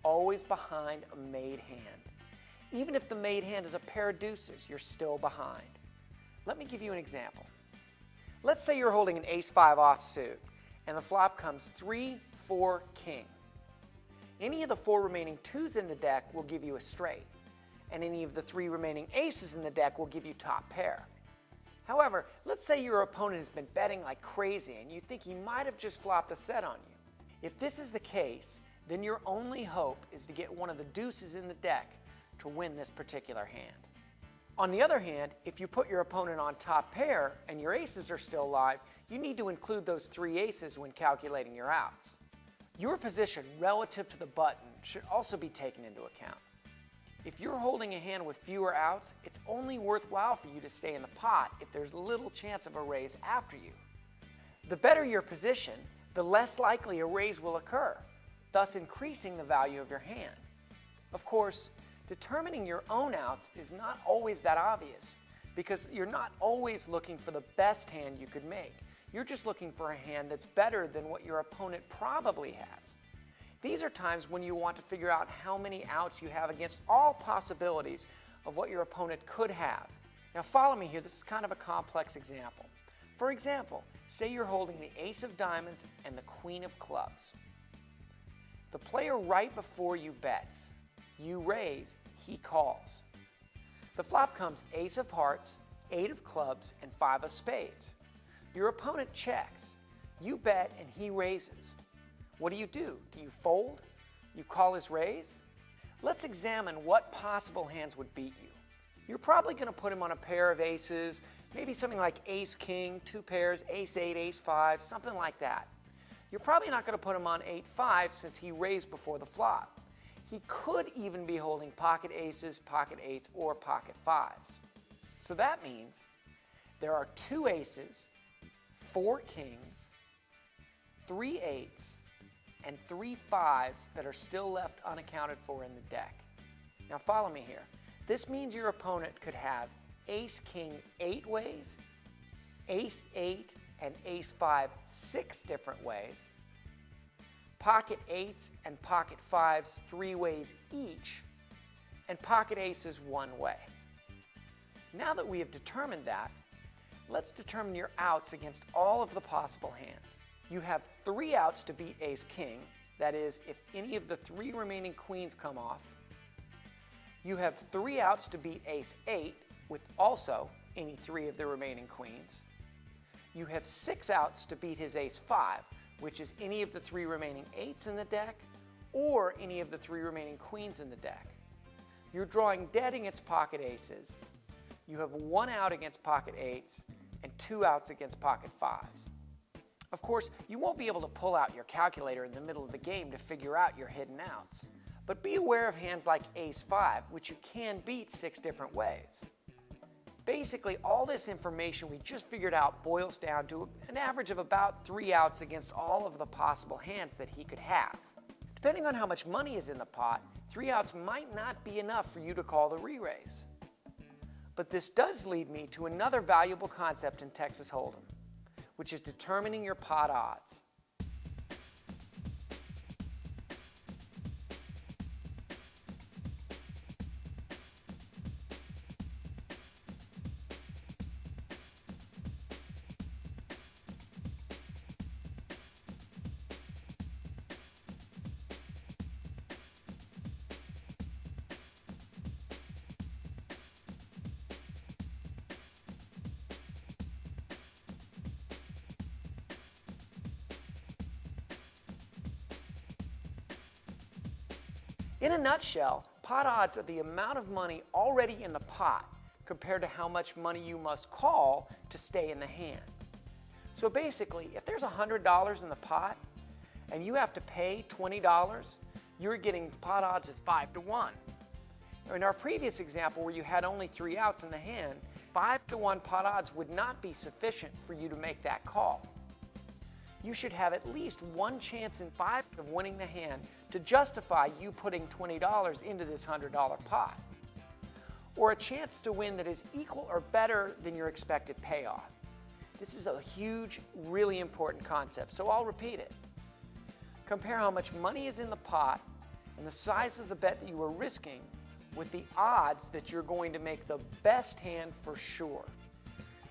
always behind a made hand. Even if the made hand is a pair of deuces, you're still behind. Let me give you an example. Let's say you're holding an ace-5 offsuit, and the flop comes 3, 4, king. Any of the 4 remaining 2s in the deck will give you a straight, and any of the 3 remaining aces in the deck will give you top pair. However, let's say your opponent has been betting like crazy and you think he might have just flopped a set on you. If this is the case, then your only hope is to get one of the deuces in the deck to win this particular hand. On the other hand, if you put your opponent on top pair and your aces are still alive, you need to include those 3 aces when calculating your outs. Your position relative to the button should also be taken into account. If you're holding a hand with fewer outs, it's only worthwhile for you to stay in the pot if there's little chance of a raise after you. The better your position, the less likely a raise will occur, thus increasing the value of your hand. Of course, determining your own outs is not always that obvious because you're not always looking for the best hand you could make. You're just looking for a hand that's better than what your opponent probably has. These are times when you want to figure out how many outs you have against all possibilities of what your opponent could have. Now follow me here, this is kind of a complex example. For example, say you're holding the ace of diamonds and the queen of clubs. The player right before you bets. You raise, he calls. The flop comes ace of hearts, 8 of clubs, and 5 of spades. Your opponent checks. You bet and he raises. What do? Do you fold? You call his raise? Let's examine what possible hands would beat you. You're probably going to put him on a pair of aces, maybe something like ace-king, 2 pairs, ace-8, ace-5, something like that. You're probably not going to put him on 8-5 since he raised before the flop. He could even be holding pocket aces, pocket 8s, or pocket 5s. So that means there are 2 aces, 4 kings, 3 8s, and 3 5s that are still left unaccounted for in the deck. Now follow me here. This means your opponent could have ace-king 8 ways, ace-8 and ace-5 6 different ways, pocket 8s and pocket 5s 3 ways each, and pocket aces 1 way. Now that we have determined that, let's determine your outs against all of the possible hands. You have 3 outs to beat ace-king, that is, if any of the 3 remaining queens come off. You have 3 outs to beat ace-8, with also any 3 of the remaining queens. You have 6 outs to beat his ace-5, which is any of the 3 remaining 8s in the deck, or any of the 3 remaining queens in the deck. You're drawing dead against pocket aces. You have 1 out against pocket 8s, and 2 outs against pocket 5s. Of course, you won't be able to pull out your calculator in the middle of the game to figure out your hidden outs. But be aware of hands like ace-5, which you can beat 6 different ways. Basically, all this information we just figured out boils down to an average of about 3 outs against all of the possible hands that he could have. Depending on how much money is in the pot, 3 outs might not be enough for you to call the re-raise. But this does lead me to another valuable concept in Texas Hold'em, which is determining your pot odds. In a nutshell, pot odds are the amount of money already in the pot compared to how much money you must call to stay in the hand. So basically, if there's $100 in the pot and you have to pay $20, you're getting pot odds at 5 to 1. In our previous example where you had only 3 outs in the hand, 5 to 1 pot odds would not be sufficient for you to make that call. You should have at least 1 chance in 5 of winning the hand to justify you putting $20 into this $100 pot, or a chance to win that is equal or better than your expected payoff. This is a huge, really important concept, so I'll repeat it. Compare how much money is in the pot and the size of the bet that you are risking with the odds that you're going to make the best hand for sure.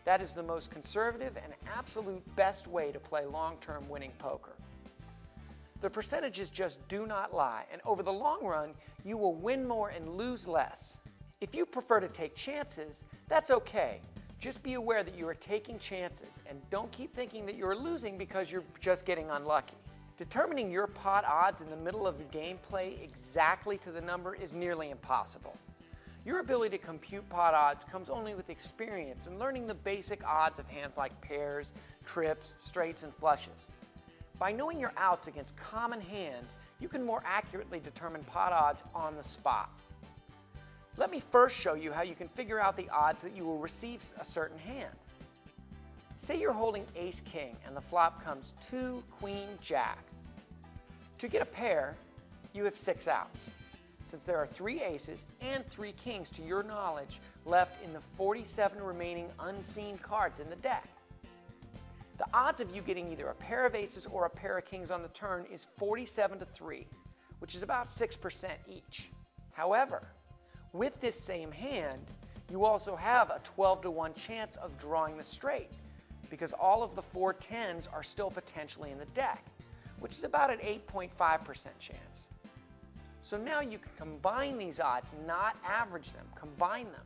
That is the most conservative and absolute best way to play long-term winning poker. The percentages just do not lie, and over the long run, you will win more and lose less. If you prefer to take chances, that's okay. Just be aware that you are taking chances, and don't keep thinking that you're losing because you're just getting unlucky. Determining your pot odds in the middle of the gameplay exactly to the number is nearly impossible. Your ability to compute pot odds comes only with experience and learning the basic odds of hands like pairs, trips, straights, and flushes. By knowing your outs against common hands, you can more accurately determine pot odds on the spot. Let me first show you how you can figure out the odds that you will receive a certain hand. Say you're holding ace-king and the flop comes 2, queen, jack. To get a pair, you have 6 outs, since there are 3 aces and 3 kings to your knowledge left in the 47 remaining unseen cards in the deck. The odds of you getting either a pair of aces or a pair of kings on the turn is 47-3, which is about 6% each. However, with this same hand, you also have a 12-1 chance of drawing the straight, because all of the 4 10s are still potentially in the deck, which is about an 8.5% chance. So now you can combine these odds, not average them, combine them.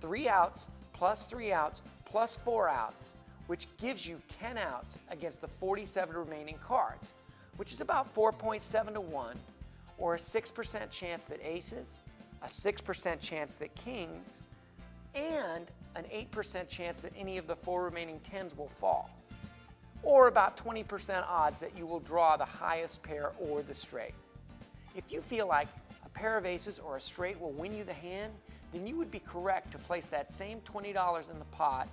3 outs plus 3 outs plus 4 outs, which gives you 10 outs against the 47 remaining cards, which is about 4.7-1, or a 6% chance that aces, a 6% chance that kings, and an 8% chance that any of the 4 remaining 10s will fall, or about 20% odds that you will draw the highest pair or the straight. If you feel like a pair of aces or a straight will win you the hand, then you would be correct to place that same $20 in the pot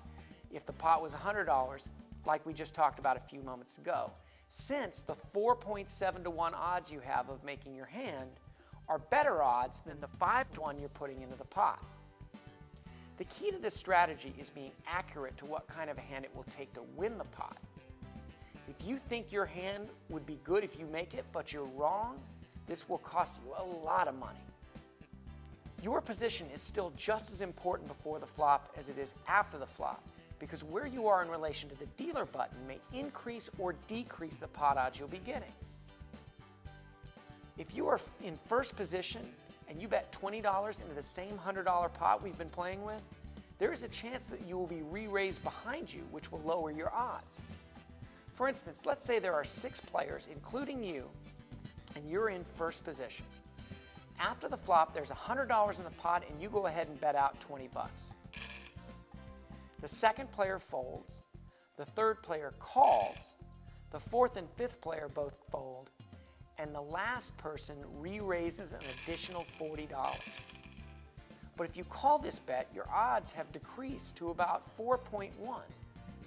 if the pot was $100, like we just talked about a few moments ago, since the 4.7-1 odds you have of making your hand are better odds than the 5-1 you're putting into the pot. The key to this strategy is being accurate to what kind of a hand it will take to win the pot. If you think your hand would be good if you make it, but you're wrong, this will cost you a lot of money. Your position is still just as important before the flop as it is after the flop, because where you are in relation to the dealer button may increase or decrease the pot odds you'll be getting. If you are in first position and you bet $20 into the same $100 pot we've been playing with, there is a chance that you will be re-raised behind you, which will lower your odds. For instance, let's say there are 6 players, including you, and you're in first position. After the flop, there's $100 in the pot and you go ahead and bet out 20 bucks. The second player folds, the third player calls, the fourth and fifth player both fold, and the last person re-raises an additional $40. But if you call this bet, your odds have decreased to about 4.1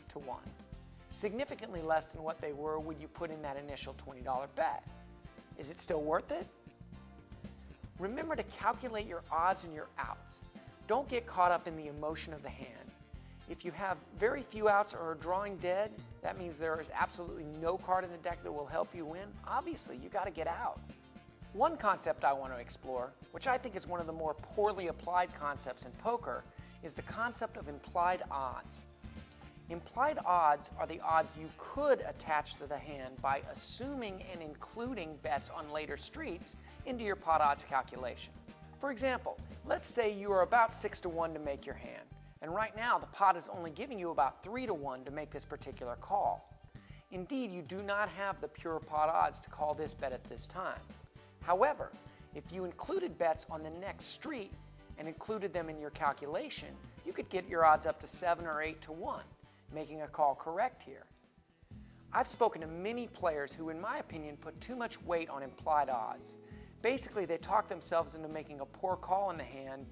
to 1, significantly less than what they were when you put in that initial $20 bet. Is it still worth it? Remember to calculate your odds and your outs. Don't get caught up in the emotion of the hand. If you have very few outs or are drawing dead, that means there is absolutely no card in the deck that will help you win. Obviously, you got to get out. One concept I want to explore, which I think is one of the more poorly applied concepts in poker, is the concept of implied odds. Implied odds are the odds you could attach to the hand by assuming and including bets on later streets into your pot odds calculation. For example, let's say you are about 6-1 to make your hand, and right now the pot is only giving you about 3-1 to make this particular call. Indeed, you do not have the pure pot odds to call this bet at this time. However, if you included bets on the next street and included them in your calculation, you could get your odds up to 7 or 8-1, making a call correct here. I've spoken to many players who, in my opinion, put too much weight on implied odds. Basically, they talk themselves into making a poor call in the hand